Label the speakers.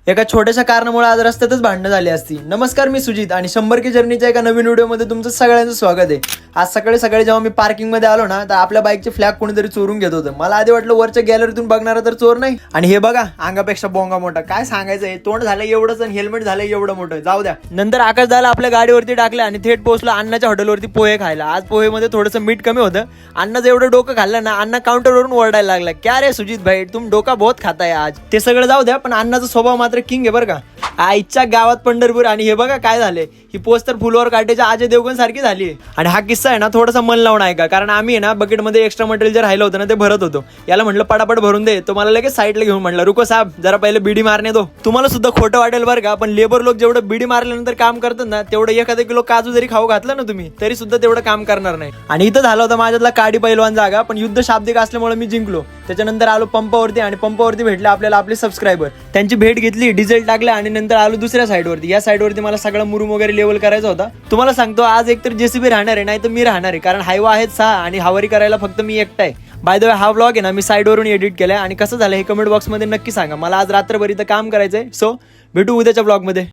Speaker 1: एका छोट्याशा कारणामुळे आज रस्त्यातच भांडणं झाली असती. नमस्कार, मी सुजित आणि 100 के जर्नीच्या एका नवीन व्हिडिओमध्ये तुमचं सगळ्यांचं स्वागत आहे. आज सकाळी सकाळी जेव्हा मी पार्किंगमध्ये आलो ना, तर आपल्या बाईकचे फ्लॅग कोणीतरी चोरून घेत होतं. मला आधी वाटलं वरच्या गॅलरीतून बघणारा तर चोर नाही, आणि हे बघा अंगापेक्षा बोंगा मोठा. काय सांगायचं, हे तोंड झालं एवढंच आणि हेल्मेट झालं एवढं मोठं. जाऊ द्या. नंतर आकाश दाला आपल्या गाडीवरती टाकलं आणि थेट पोहोचलो अण्णाच्या हॉटेलवरती पोहे खायला. आज पोहेमध्ये थोडंसं मीठ कमी होतं. अण्णाचं एवढं डोकं खाल्लं ना, अण्णा काउंटरवरून ओरडायला लागला, क्या रे सुजित भाई, तुम डोका बहुत खाताय आज. ते सगळं जाऊ द्या, पण अण्णाचा स्वभाव मात्र किंग आहे बरं का. आईच्या गावात पंढरपूर. आणि हे बघा काय झाले, ही पोस्ट तर फुलवर काढायच्या अजय देवगण सारखी झाली. आणि हा किस्सा आहे ना थोडासा मन लावून ऐका, कारण आम्ही आहे ना बकेटमध्ये एक्स्ट्रा मटेरियल जे राहिलं होतं ना ते भरत होतो. याला म्हटलं पटापट भरून दे, तो मला लगेच साईडला घेऊन म्हटलं, रुको साहेब जरा पहिले बिडी मारणे दो. तुम्हाला सुद्धा खोटं वाटेल बरं का, पण लेबर लोक जेवढं बिडी मारल्यानंतर काम करतात ना, तेवढं एखादा किलो काजू जरी खाऊ घातलं ना तुम्ही, तरी सुद्धा तेवढं काम करणार नाही. आणि इथं झालं होतं माझ्यातला काडी पैलवान जागा, पण युद्ध शाब्दिक असल्यामुळे मी जिंकलो. त्याच्यानंतर आलो पंपावरती, आणि पंपावरती भेटले आपल्याला आपले सबस्क्रायबर. त्यांची भेट घेतली, डिझेल टाकले, आणि नंतर आलो दुसऱ्या साईडवरती. या साईडवरती मला सगळा मुरुम वगैरे लेवल करायचा होता. तुम्हाला सांगतो आज एकतर जेसीबी राहणार आहे, नाही तर मी राहणार आहे, कारण हायवा आहेत 6 आणि हावारी करायला फक्त मी एकटा आहे. बाय द वे हा व्लॉग आहे ना मी साईडवरून एडिट केलाय, आणि कसं झालं हे कमेंट बॉक्समध्ये नक्की सांगा. मला आज रात्रभर इथं काम करायचंय. सो भेटू उद्याच्या ब्लॉगमध्ये.